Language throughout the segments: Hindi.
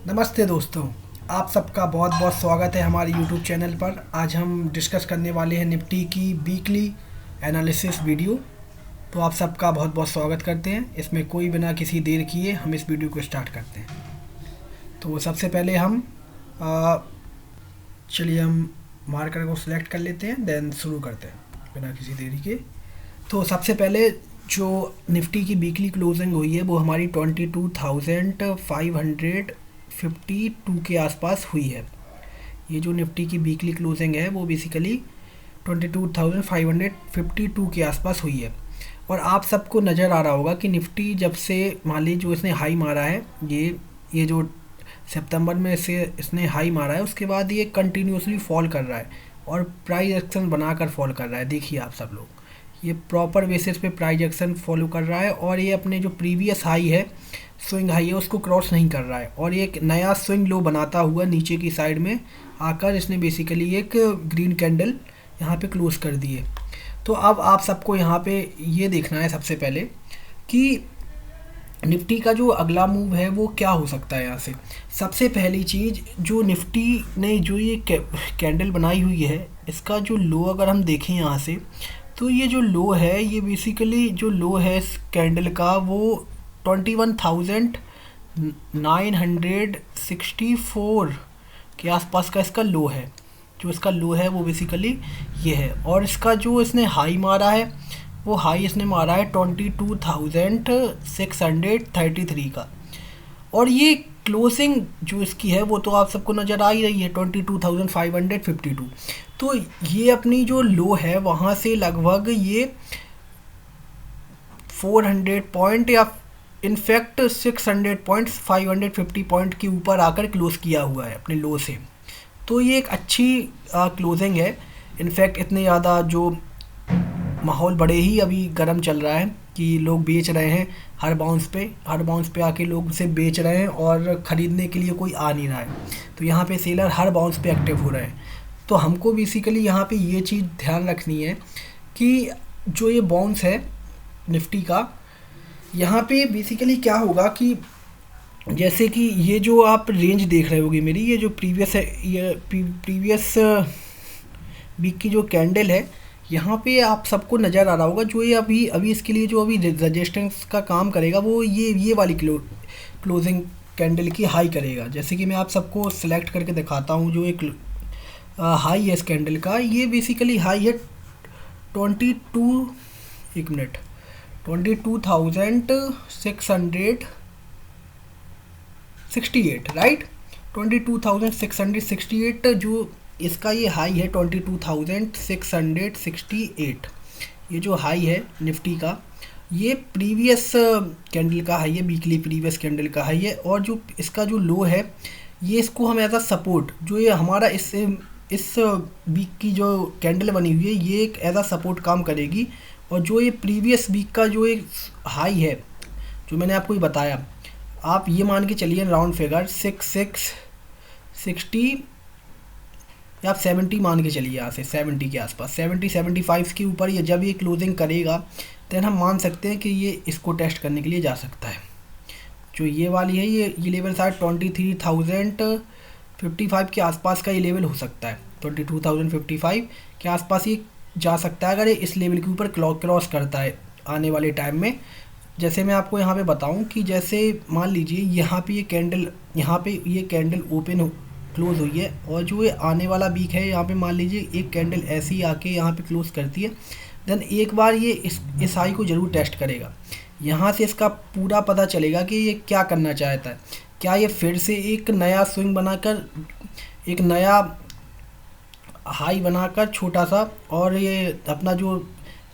नमस्ते दोस्तों, आप सबका बहुत बहुत स्वागत है हमारे यूट्यूब चैनल पर। आज हम डिस्कस करने वाले हैं निफ्टी की वीकली एनालिसिस वीडियो। तो आप सबका बहुत बहुत स्वागत करते हैं। इसमें कोई बिना किसी देर किए हम इस वीडियो को स्टार्ट करते हैं। तो सबसे पहले हम आ, चलिए हम मार्कर को सिलेक्ट कर लेते हैं, देन शुरू करते हैं बिना किसी देरी के। तो सबसे पहले जो निफ्टी की वीकली क्लोजिंग हुई है वो हमारी 22,552 के आसपास हुई है। ये जो निफ्टी की वीकली क्लोजिंग है वो बेसिकली 22,552 के आसपास हुई है। और आप सबको नज़र आ रहा होगा कि निफ्टी जब से मान लीजिए जो इसने हाई मारा है, ये जो सितंबर में से इसने हाई मारा है, उसके बाद ये कंटिन्यूसली फॉल कर रहा है और प्राइस एक्शन बनाकर फॉल कर रहा है। देखिए आप सब लोग, ये प्रॉपर बेसिस पे प्राइस एक्शन फॉलो कर रहा है और ये अपने जो प्रीवियस हाई है, स्विंग हाई है, उसको क्रॉस नहीं कर रहा है और ये एक नया स्विंग लो बनाता हुआ नीचे की साइड में आकर इसने बेसिकली एक ग्रीन कैंडल यहाँ पे क्लोज कर दी है। तो अब आप सबको यहाँ पे ये देखना है सबसे पहले कि निफ्टी का जो अगला मूव है वो क्या हो सकता है। यहाँ से सबसे पहली चीज़, जो निफ्टी ने जो ये कैंडल बनाई हुई है, इसका जो लो अगर हम देखें यहाँ से, तो ये जो लो है, ये बेसिकली जो लो है इस कैंडल का वो 21,964 के आसपास का इसका लो है। जो इसका लो है वो बेसिकली ये है। और इसका जो इसने हाई मारा है वो हाई इसने मारा है 22,633 का। और ये क्लोजिंग जो इसकी है वो तो आप सबको नज़र आ ही रही है, 22,552। तो ये अपनी जो लो है वहाँ से लगभग ये 400 पॉइंट या इनफैक्ट 600 पॉइंट 550 पॉइंट के ऊपर आकर क्लोज किया हुआ है अपने लो से। तो ये एक अच्छी क्लोजिंग है। इनफैक्ट इतने ज़्यादा जो माहौल बड़े ही अभी गर्म चल रहा है कि लोग बेच रहे हैं हर बाउंस पे आके लोग उसे बेच रहे हैं और ख़रीदने के लिए कोई आ नहीं रहा है। तो यहाँ पे सेलर हर बाउंस पे एक्टिव हो रहे हैं। तो हमको बेसिकली यहाँ पे ये चीज़ ध्यान रखनी है कि जो ये बाउंस है निफ्टी का, यहाँ पे बेसिकली क्या होगा कि जैसे कि ये जो आप रेंज देख रहे होगे मेरी, ये जो प्रीवियस है, ये प्रीवियस वीक की जो कैंडल है, यहाँ पे आप सबको नज़र आ रहा होगा जो ये अभी इसके लिए जो अभी रजिस्टेंस का काम करेगा वो ये वाली क्लोजिंग कैंडल की हाई करेगा। जैसे कि मैं आप सबको सिलेक्ट करके दिखाता हूँ, जो एक हाई है इस कैंडल का, ये बेसिकली हाई है 22,668 राइट, 22,668 जो इसका ये हाई है 22,668। ये जो हाई है निफ्टी का, ये प्रीवियस कैंडल का हाई है, वीकली प्रीवियस कैंडल का हाई है। और जो इसका जो लो है, ये इसको हम एज अ सपोर्ट, जो ये हमारा इस वीक की जो कैंडल बनी हुई है, ये एक एज अ सपोर्ट काम करेगी। और जो ये प्रीवियस वीक का जो एक हाई है, जो मैंने आपको ये बताया, आप ये मान के चलिए राउंड फिगर 60 या आप 70 मान के चलिए, यहाँ से 70 के आसपास, 75 के ऊपर ये जब ये क्लोजिंग करेगा देन हम मान सकते हैं कि ये इसको टेस्ट करने के लिए जा सकता है। जो ये वाली है, ये लेवल शायद 23,055 के आसपास का ये लेवल हो सकता है। 22,055 के आसपास ये जा सकता है अगर ये इस लेवल के ऊपर क्रॉस करता है आने वाले टाइम में। जैसे मैं आपको यहाँ पे बताऊँ कि जैसे मान लीजिए यहाँ पे ये कैंडल ओपन क्लोज हुई है और जो ये आने वाला वीक है, यहाँ पे मान लीजिए एक कैंडल ऐसी ही आके यहाँ पे क्लोज करती है, देन एक बार ये इस हाई को ज़रूर टेस्ट करेगा। यहाँ से इसका पूरा पता चलेगा कि ये क्या करना चाहता है। क्या ये फिर से एक नया स्विंग बनाकर, एक नया हाई बनाकर छोटा सा, और ये अपना जो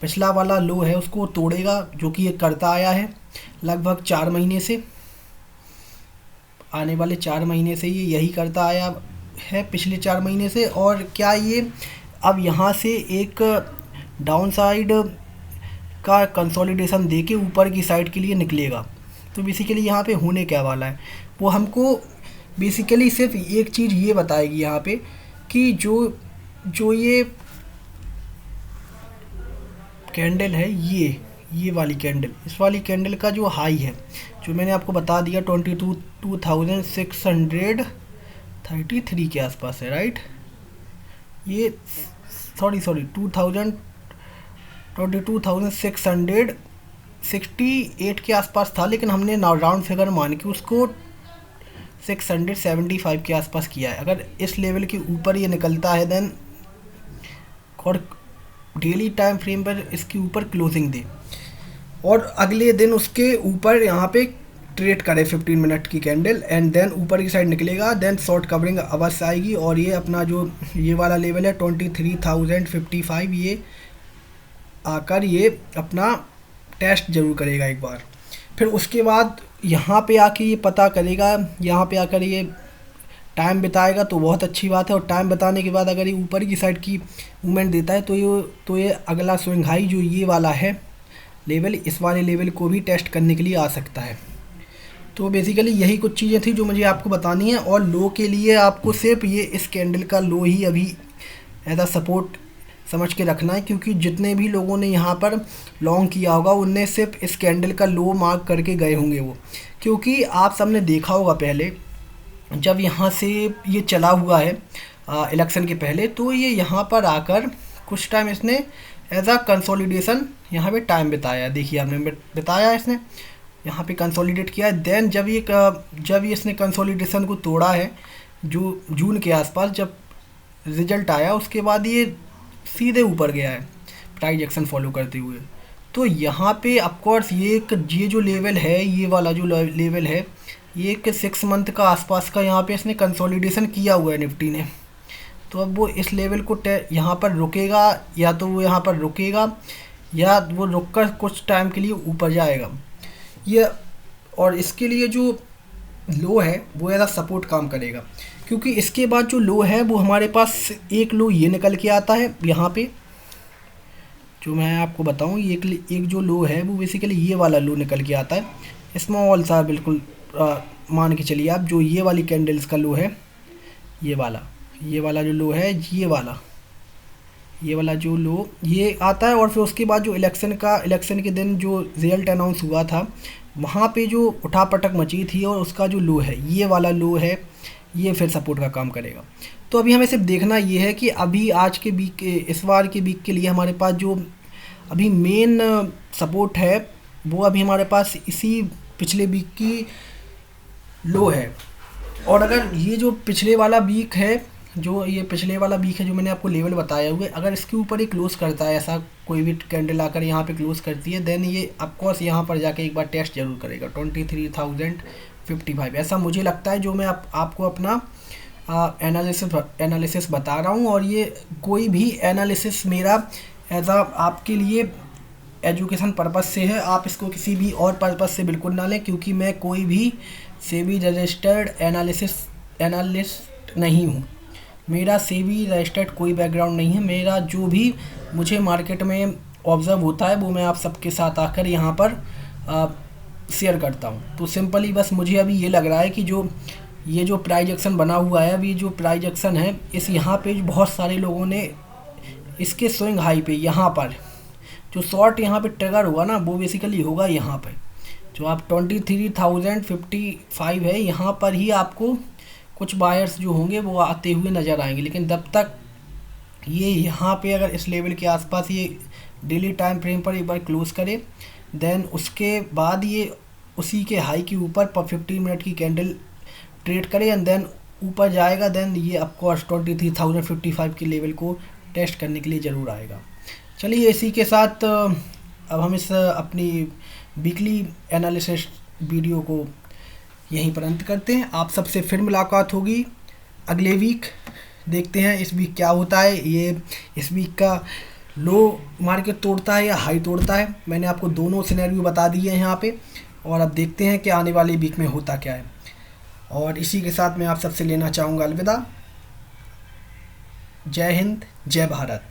पिछला वाला लो है उसको तोड़ेगा, जो कि ये करता आया है लगभग 4 महीने से, आने वाले 4 महीने से ये यही करता आया है, पिछले 4 महीने से। और क्या ये अब यहाँ से एक डाउन साइड का कंसोलिडेशन देके ऊपर की साइड के लिए निकलेगा? तो बेसिकली यहाँ पे होने क्या वाला है वो हमको बेसिकली सिर्फ एक चीज़ ये बताएगी यहाँ पे कि जो ये कैंडल है, ये वाली कैंडल, इस वाली कैंडल का जो हाई है जो मैंने आपको बता दिया 22,633 के आसपास है, राइट। ये सॉरी 22,668 के आसपास था, लेकिन हमने राउंड फिगर मान के उसको 675 के आसपास किया है। अगर इस लेवल के ऊपर ये निकलता है देन और डेली टाइम फ्रेम पर इसके ऊपर क्लोजिंग दे और अगले दिन उसके ऊपर यहाँ पे ट्रेड करे 15 मिनट की कैंडल एंड देन ऊपर की साइड निकलेगा, देन शॉर्ट कवरिंग अवश्य आएगी और ये अपना जो ये वाला लेवल है 23,055 ये आकर ये अपना टेस्ट जरूर करेगा एक बार। फिर उसके बाद यहाँ पे आके ये पता करेगा, यहाँ पे आकर ये टाइम बिताएगा तो बहुत अच्छी बात है। और टाइम बताने के बाद अगर ये ऊपर की साइड की मूवमेंट देता है तो ये अगला स्विंग हाई जो ये वाला है लेवल, इस वाले लेवल को भी टेस्ट करने के लिए आ सकता है। तो बेसिकली यही कुछ चीज़ें थी जो मुझे आपको बतानी है। और लो के लिए आपको सिर्फ ये इस कैंडल का लो ही अभी एज अ सपोर्ट समझ के रखना है, क्योंकि जितने भी लोगों ने यहाँ पर लॉन्ग किया होगा उनने सिर्फ इस कैंडल का लो मार्क करके गए होंगे वो, क्योंकि आप सबने देखा होगा पहले जब यहाँ से ये चला हुआ है इलेक्शन के पहले, तो ये यहाँ पर आकर कुछ टाइम इसने एज अ कंसोलिडेशन यहाँ पे टाइम बिताया। देखिए आपने बिताया, इसने यहाँ पे कंसोलिडेट किया है। देन जब ये इसने कंसोलिडेशन को तोड़ा है जो जून के आसपास जब रिजल्ट आया, उसके बाद ये सीधे ऊपर गया है प्राइस एक्शन फॉलो करते हुए। तो यहाँ पे ऑफकोर्स ये जो लेवल है, ये वाला जो लेवल है, ये एक 6 मंथ का आसपास का यहाँ पे इसने कंसोलिडेशन किया हुआ है निफ्टी ने। तो अब वो इस लेवल को यहाँ पर रुकेगा, या तो वो यहाँ पर रुकेगा या वो रुककर कुछ टाइम के लिए ऊपर जाएगा ये। और इसके लिए जो लो है वो एज सपोर्ट काम करेगा, क्योंकि इसके बाद जो लो है वो हमारे पास एक लो ये निकल के आता है यहाँ पे, जो मैं आपको बताऊँ एक जो लो है वो बेसिकली ये वाला लो निकल के आता है स्मॉल सा, बिल्कुल मान के चलिए आप, जो ये वाली कैंडल्स का लो है, ये वाला जो लो है, ये वाला जो लो ये आता है। और फिर उसके बाद जो इलेक्शन के दिन जो रिजल्ट अनाउंस हुआ था वहाँ पे जो उठापटक मची थी और उसका जो लो है, ये वाला लो है, ये फिर सपोर्ट का काम करेगा। तो अभी हमें सिर्फ देखना ये है कि अभी आज के वीक के इस बार के वीक के लिए हमारे पास जो अभी मेन सपोर्ट है वो अभी हमारे पास इसी पिछले वीक की लो है। और अगर ये जो पिछले वाला वीक है जो मैंने आपको लेवल बताया हुआ है, अगर इसके ऊपर ही क्लोज करता है, ऐसा कोई भी कैंडल आकर यहाँ पे क्लोज करती है, देन ये ऑफकोर्स यहाँ पर जाके एक बार टेस्ट जरूर करेगा 23,055, ऐसा मुझे लगता है, जो मैं आपको अपना एनालिसिस बता रहा हूँ। और ये कोई भी एनालिसिस मेरा एज आपके लिए एजुकेशन पर्पस से है, आप इसको किसी भी और पर्पस से बिल्कुल ना लें, क्योंकि मैं कोई भी सेबी रजिस्टर्ड एनालिस्ट नहीं हूँ। मेरा सेबी रजिस्टर्ड कोई बैकग्राउंड नहीं है। मेरा जो भी मुझे मार्केट में ऑब्ज़र्व होता है वो मैं आप सबके साथ आकर यहाँ पर शेयर करता हूँ। तो सिंपली बस मुझे अभी ये लग रहा है कि ये जो प्राइस एक्शन बना हुआ है, अभी जो प्राइस एक्शन है इस यहाँ पे बहुत सारे लोगों ने इसके स्विंग हाई पे यहाँ पर जो शॉर्ट यहाँ पे ट्रिगर होगा ना, वो बेसिकली होगा यहाँ पे जो आप 23,055 है, यहाँ पर ही आपको कुछ बायर्स जो होंगे वो आते हुए नज़र आएंगे। लेकिन जब तक ये यहाँ पे अगर इस लेवल के आसपास ये डेली टाइम फ्रेम पर एक बार क्लोज करे, देन उसके बाद ये उसी के हाई के ऊपर 15 मिनट की कैंडल ट्रेड करे एंड देन ऊपर जाएगा, देन ये ऑफकोर्स 23,055 के लेवल को टेस्ट करने के लिए ज़रूर आएगा। चलिए इसी के साथ अब हम इस अपनी वीकली एनालिसिस वीडियो को यहीं पर अंत करते हैं। आप सबसे फिर मुलाकात होगी अगले वीक। देखते हैं इस वीक क्या होता है, ये इस वीक का लो मार्केट तोड़ता है या हाई तोड़ता है। मैंने आपको दोनों सिनेरियो बता दिए हैं यहाँ पे, और अब देखते हैं कि आने वाले वीक में होता क्या है। और इसी के साथ मैं आप सबसे लेना चाहूँगा अलविदा। जय हिंद, जय भारत।